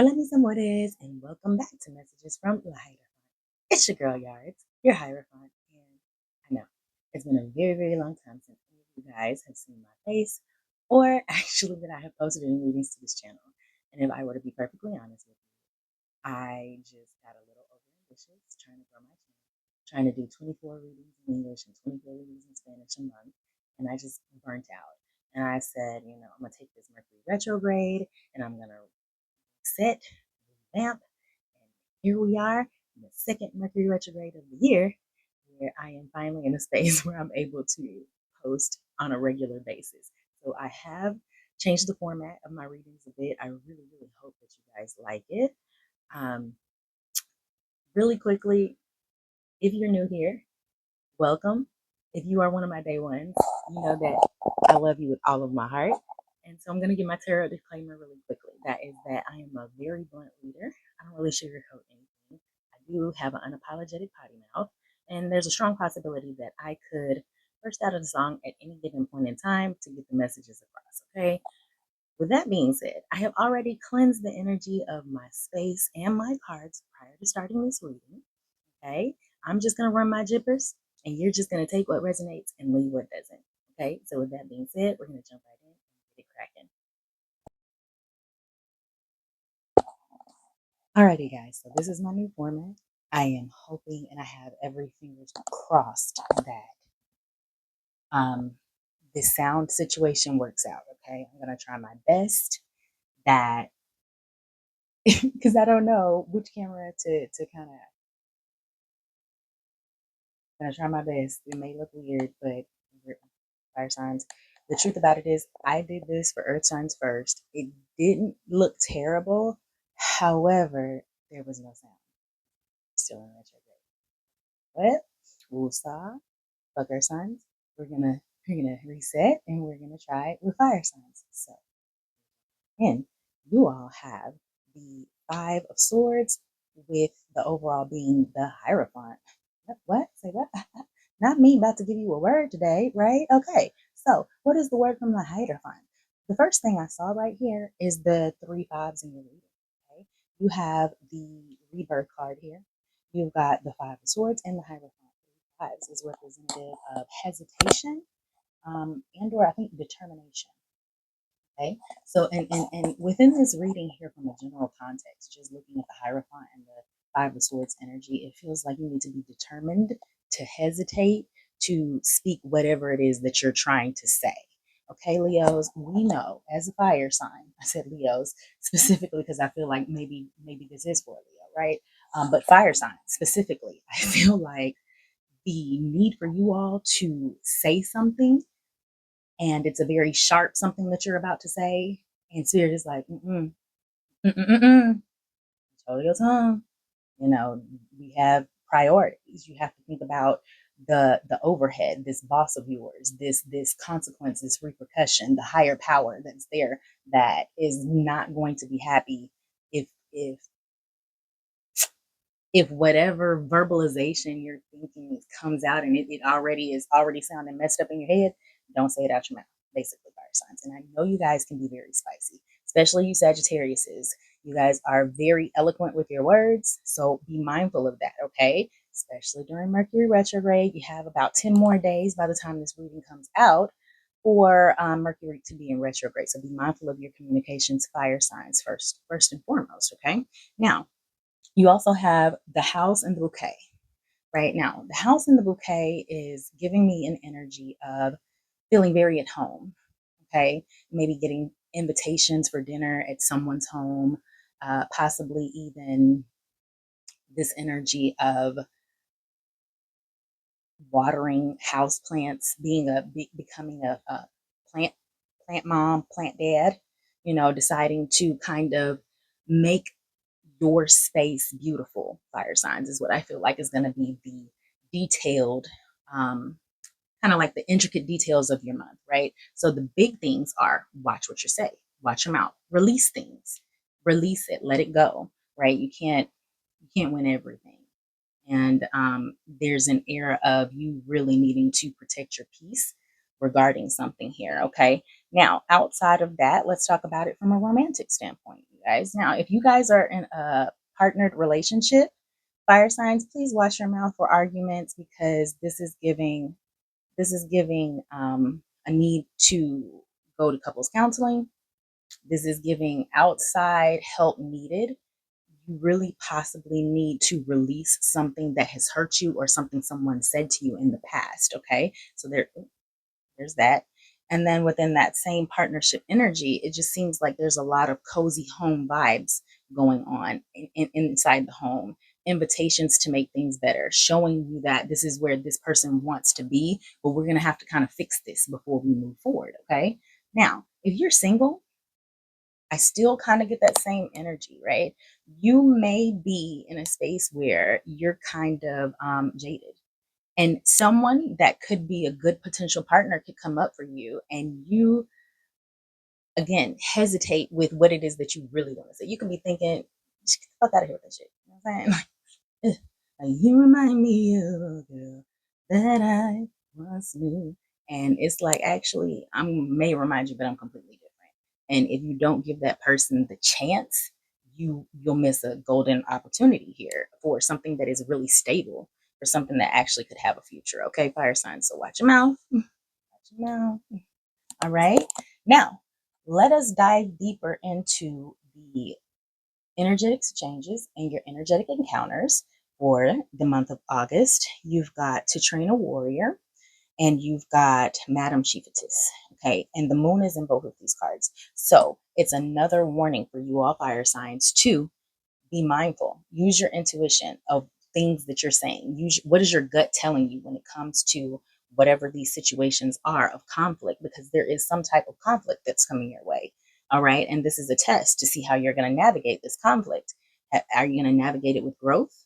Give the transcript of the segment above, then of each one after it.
Hola, mis amores, and welcome back to Messages from Lahierophant. It's your girl, Yards, your Hierophant, and I know it's been a very, very long time since any of you guys have seen my face, or actually that I have posted any readings to this channel. And if I were to be perfectly honest with you, I just got a little overambitious trying to grow my channel, trying to do 24 readings in English and 24 readings in Spanish a month, and I just burnt out. And I said, I'm gonna take this Mercury retrograde, and I'm gonna set, revamp, and here we are in the second Mercury retrograde of the year, where I am finally in a space where I'm able to post on a regular basis. So I have changed the format of my readings a bit. I really, really hope that you guys like it. Um, really quickly, if you're new here, welcome. If you are one of my day ones, you know that I love you with all of my heart. And so I'm going to give my tarot disclaimer really quickly. That is that I am a very blunt reader. I don't really sugarcoat anything. I do have an unapologetic potty mouth. And there's a strong possibility that I could burst out of the song at any given point in time to get the messages across. Okay. With that being said, I have already cleansed the energy of my space and my cards prior to starting this reading. Okay. I'm just going to run my jippers and you're just going to take what resonates and leave what doesn't. Okay. So, with that being said, we're going to jump right in and get it cracking. Alrighty, guys. So, this is my new format. I am hoping and I have every fingers crossed that this sound situation works out. Okay. I'm going to try my best that because I don't know which camera to kind of. Gonna try my best. It may look weird, but fire signs. The truth about it is, I did this for Earth signs first. It didn't look terrible. However, there was no sound. Still in retrograde. But we'll stop. Fuck Earth signs. We're gonna reset and we're gonna try it with fire signs. So, and you all have the Five of Swords with the overall being the Hierophant. What? Say what? Not me about to give you a word today, right? Okay. So, what is the word from the Hierophant? The first thing I saw right here is the three fives in your reading. Okay. You have the rebirth card here. You've got the Five of Swords and the Hierophant. Fives is representative of hesitation, and or I think determination. Okay. So, and within this reading here from a general context, just looking at the Hierophant and the Five of Swords energy, it feels like you need to be determined to hesitate to speak whatever it is that you're trying to say. Okay, Leos, we know as a fire sign, I said Leos specifically because I feel like maybe this is for Leo, right? But fire signs specifically, I feel like the need for you all to say something and it's a very sharp something that you're about to say, and Spirit is like, hold your tongue. We have priorities. You have to think about the overhead, this boss of yours, this consequence, this repercussion, the higher power that's there that is not going to be happy if if if whatever verbalization you're thinking comes out and it already is already sounding messed up in your head, don't say it out your mouth. Basically, fire signs. And I know you guys can be very spicy, especially you Sagittariuses. You guys are very eloquent with your words, so be mindful of that, okay? Especially during Mercury retrograde. You have about 10 more days by the time this reading comes out for Mercury to be in retrograde. So be mindful of your communications, fire signs first and foremost, okay? Now, you also have the house and the bouquet. Right now, the house and the bouquet is giving me an energy of feeling very at home. Okay, maybe getting invitations for dinner at someone's home, possibly even this energy of watering house plants, becoming a plant mom, plant dad. Deciding to kind of make your space beautiful. Fire signs is what I feel like is going to be the detailed, kind of like the intricate details of your month, right? So the big things are watch what you say, watch your mouth, release things, release it, let it go, right? You can't win everything. And there's an era of you really needing to protect your peace regarding something here. Okay. Now, outside of that, let's talk about it from a romantic standpoint, you guys. Now, if you guys are in a partnered relationship, fire signs, please watch your mouth for arguments, because this is giving a need to go to couples counseling. This is giving outside help needed. You really possibly need to release something that has hurt you or something someone said to you in the past. Okay. So there's that. And then within that same partnership energy, it just seems like there's a lot of cozy home vibes going on inside the home. Invitations to make things better, showing you that this is where this person wants to be, but we're going to have to kind of fix this before we move forward. Okay. Now, if you're single, I still kind of get that same energy, right? You may be in a space where you're kind of jaded, and someone that could be a good potential partner could come up for you, and you again hesitate with what it is that you really want to say. You can be thinking, "Just get the fuck out of here with that shit." You know what I'm saying? Like, you remind me of a girl that I once knew. And it's like, actually, I may remind you, but I'm completely different. And if you don't give that person the chance, you'll miss a golden opportunity here for something that is really stable, for something that actually could have a future. Okay, fire signs. So watch your mouth. Watch your mouth. All right. Now, let us dive deeper into the energetic exchanges and your energetic encounters for the month of August. You've got To Train a Warrior, and you've got Madam Chiefess. Okay, and the moon is in both of these cards. So it's another warning for you all fire signs to be mindful. Use your intuition of things that you're saying. Use what is your gut telling you when it comes to whatever these situations are of conflict, because there is some type of conflict that's coming your way. All right. And this is a test to see how you're going to navigate this conflict. Are you going to navigate it with growth,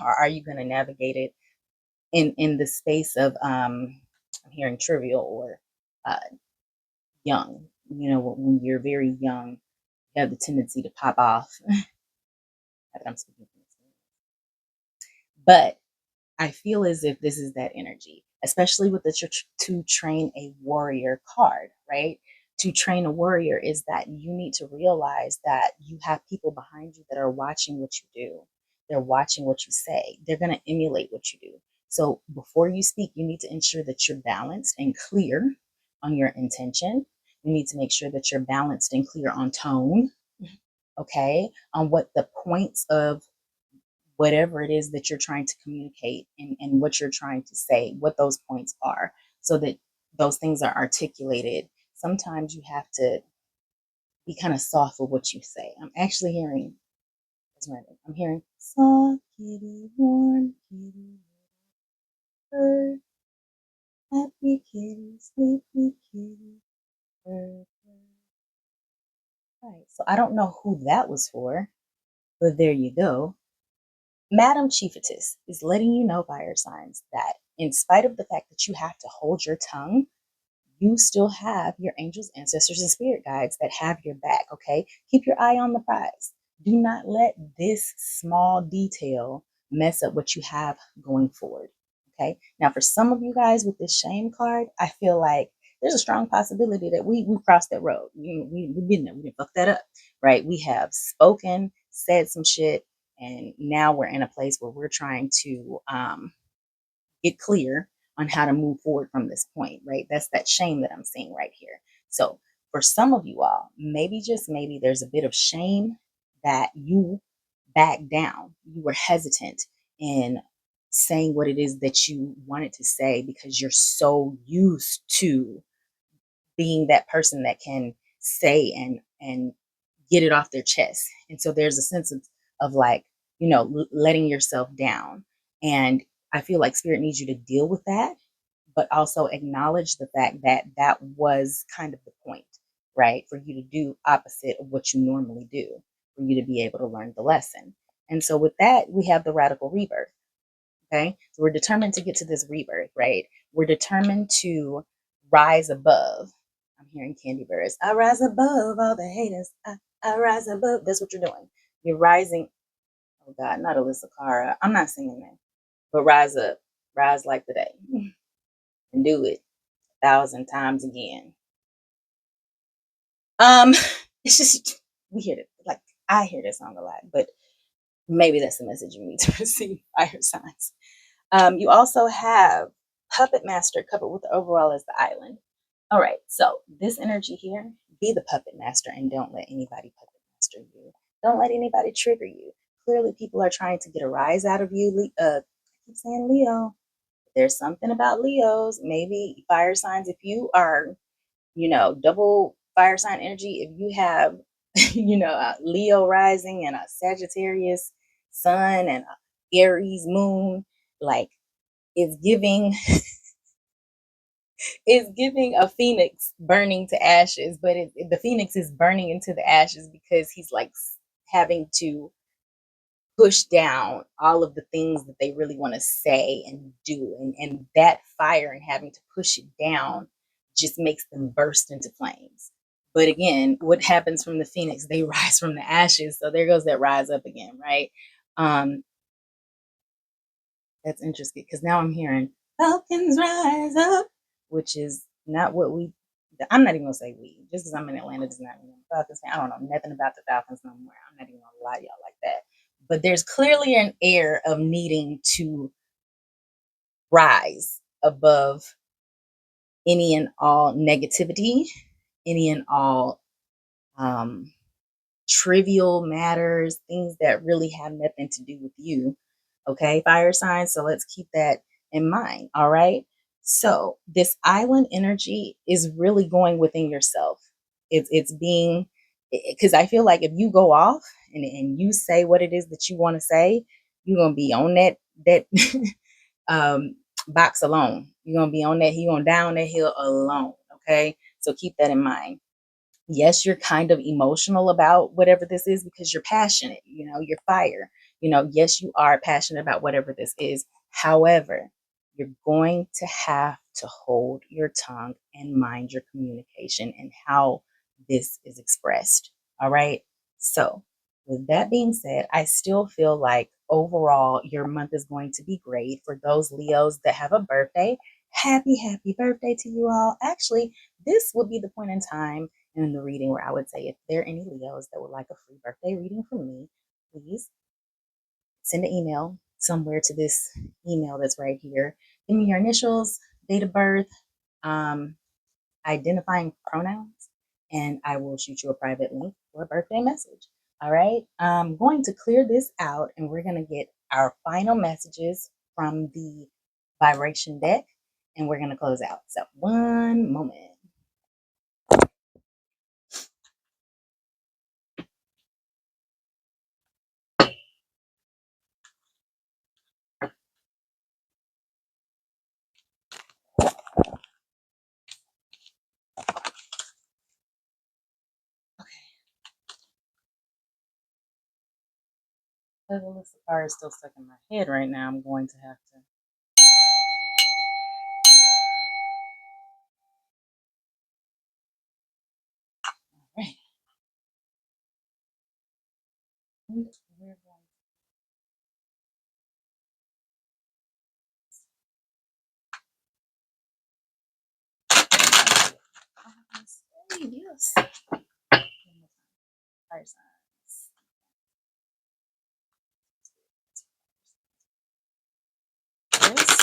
or are you going to navigate it in the space of I'm hearing trivial or uh, young? You know, when you're very young, you have the tendency to pop off. I'm speaking from experience. But I feel as if this is that energy, especially with the To Train a Warrior card, right? To train a warrior is that you need to realize that you have people behind you that are watching what you do. They're watching what you say. They're going to emulate what you do. So before you speak, you need to ensure that you're balanced and clear on your intention. You need to make sure that you're balanced and clear on tone, okay? On what the points of whatever it is that you're trying to communicate, and what you're trying to say, what those points are, so that those things are articulated. Sometimes you have to be kind of soft with what you say. I'm actually hearing, I'm hearing soft kitty, warm kitty, purr, happy kitty, sleepy kitty, purr, purr. Right. So I don't know who that was for, but there you go. Madam Chiefess is letting you know, fire signs, that in spite of the fact that you have to hold your tongue, you still have your angels, ancestors, and spirit guides that have your back, okay? Keep your eye on the prize. Do not let this small detail mess up what you have going forward, okay? Now, for some of you guys with this shame card, I feel like there's a strong possibility that we crossed that road. We've been there. We didn't fuck that up, right? We have spoken, said some shit, and now we're in a place where we're trying to get clear on how to move forward from this point, right? That's that shame that I'm seeing right here. So for some of you all, maybe just maybe there's a bit of shame that you backed down. You were hesitant in saying what it is that you wanted to say because you're so used to being that person that can say and get it off their chest. And so there's a sense of like, letting yourself down. And I feel like spirit needs you to deal with that, but also acknowledge the fact that that was kind of the point, right? For you to do opposite of what you normally do, for you to be able to learn the lesson. And so with that, we have the radical rebirth. Okay. So we're determined to get to this rebirth, right? We're determined to rise above. I'm hearing Candy Birds. I rise above all the haters. I rise above. That's what you're doing. You're rising. Oh God, not Alyssa Cara. I'm not singing that. But rise up. Rise like the day. And do it. 1,000 times again. Um, it's just we hear it like I hear this song a lot, but maybe that's the message you need to receive, fire signs. You also have Puppet Master covered with the overall as the island. All right, so this energy here, be the puppet master and don't let anybody puppet master you. Don't let anybody trigger you. Clearly, people are trying to get a rise out of you. I keep saying Leo. There's something about Leos, maybe fire signs. If you are, double fire sign energy, if you have, a Leo rising and a Sagittarius sun and a Aries moon, like it's giving it's giving a phoenix burning to ashes, but the phoenix is burning into the ashes because he's like having to push down all of the things that they really want to say and do, and that fire and having to push it down just makes them burst into flames. But again, what happens from the phoenix? They rise from the ashes, so there goes that rise up again, right? um that's interesting because now I'm hearing Falcons rise up, which is not what we. I'm not even gonna say we, just because I'm in Atlanta does not mean I'm a Falcons fan. I don't know nothing about the Falcons no more. I'm not even gonna lie to y'all like that. But there's clearly an air of needing to rise above any and all negativity, any and all um, trivial matters, things that really have nothing to do with you. Okay, fire signs. So let's keep that in mind. All right. So this island energy is really going within yourself. It's being, because I feel like if you go off and you say what it is that you want to say, you're gonna be on that um box alone. You're gonna be on that, you're gonna down that hill alone. Okay. So keep that in mind. Yes, you're kind of emotional about whatever this is because you're passionate, you're fire. Yes, you are passionate about whatever this is. However, you're going to have to hold your tongue and mind your communication and how this is expressed. All right. So, with that being said, I still feel like overall your month is going to be great for those Leos that have a birthday. Happy birthday to you all. Actually, this would be the point in time in the reading where I would say if there are any Leos that would like a free birthday reading from me, please send an email somewhere to this email that's right here. Give me your initials, date of birth, um, identifying pronouns, and I will shoot you a private link for a birthday message. All right. I'm going to clear this out and we're going to get our final messages from the vibration deck and we're going to close out. So, one moment. Because the list of cards is still stuck in my head right now, I'm going to have to. All right. We're going to say yes. Fire signs. This.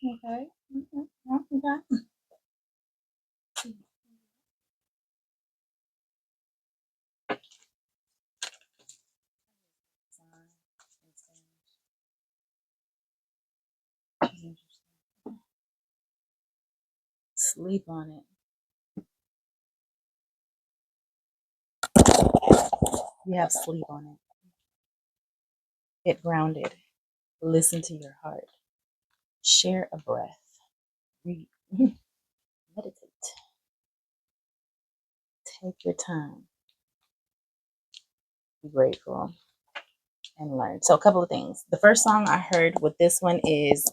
Okay. Okay. Sleep on it. You have sleep on it. Get grounded. Listen to your heart. Share a breath. Read. Meditate. Take your time. Be grateful and learn. So, a couple of things. The first song I heard with this one is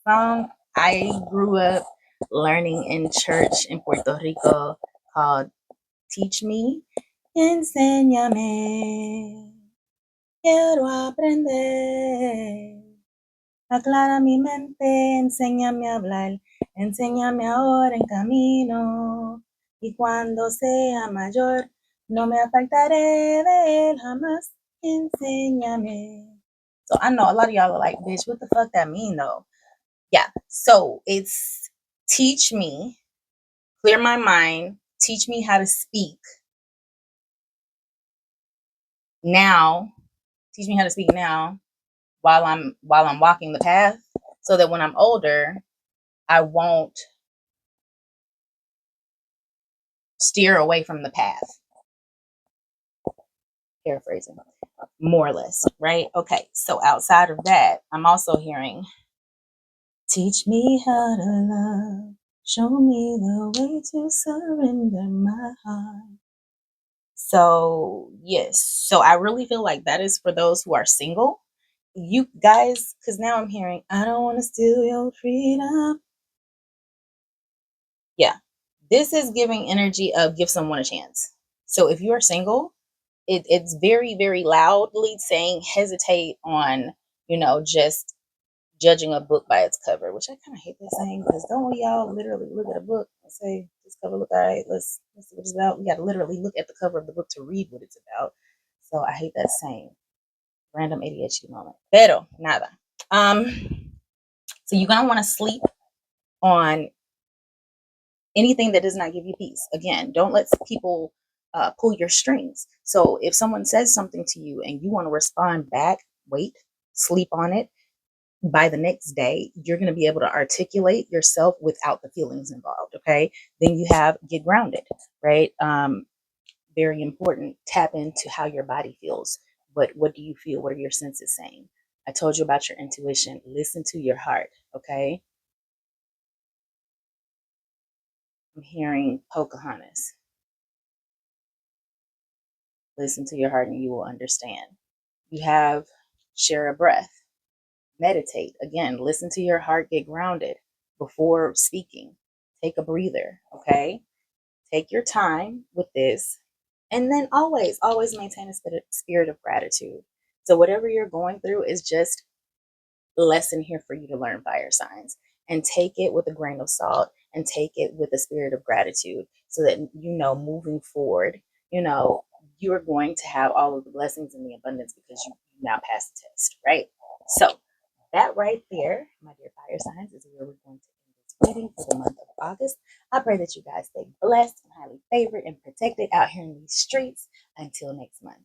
song I grew up learning in church in Puerto Rico called Teach Me, Enséñame, quiero aprender. aclara mi mente, enséñame a hablar, enséñame ahora en camino, y cuando sea mayor, no me apartaré de él jamás, enséñame. So I know a lot of y'all are like, bitch, what the fuck that mean though? Yeah, so it's teach me, clear my mind, teach me how to speak now, teach me how to speak now while I'm walking the path, so that when I'm older, I won't steer away from the path. Paraphrasing, more or less, right? Okay, so outside of that, I'm also hearing, teach me how to love, show me the way to surrender my heart. So, yes, so I really feel like that is for those who are single. You guys, because now I'm hearing, I don't want to steal your freedom. Yeah, this is giving energy of give someone a chance. So if you're single, it's very, very loudly saying hesitate on, just judging a book by its cover, which I kind of hate that saying, because don't we all literally look at a book and say, this cover look all right, let's see what it's about. We got to literally look at the cover of the book to read what it's about. So I hate that saying. Random ADHD moment. Pero nada. So you're gonna want to sleep on anything that does not give you peace. Again, don't let people pull your strings. So if someone says something to you and you want to respond back, wait, sleep on it. By the next day, you're going to be able to articulate yourself without the feelings involved. Okay. Then you have get grounded, right? Very important. Tap into how your body feels. But what do you feel? What are your senses saying? I told you about your intuition. Listen to your heart. Okay. I'm hearing Pocahontas. Listen to your heart and you will understand. You have share a breath, meditate. Again, listen to your heart, get grounded before speaking. Take a breather, okay? Take your time with this. And then always maintain a spirit of gratitude. So, whatever you're going through is just lesson here for you to learn, fire signs, and take it with a grain of salt and take it with a spirit of gratitude, so that moving forward, you know you're going to have all of the blessings and the abundance because you now passed the test, right? So that right there, my dear fire signs, is where we're going to end this reading for the month of August. I pray that you guys stay blessed and highly favored and protected out here in these streets. Until next month.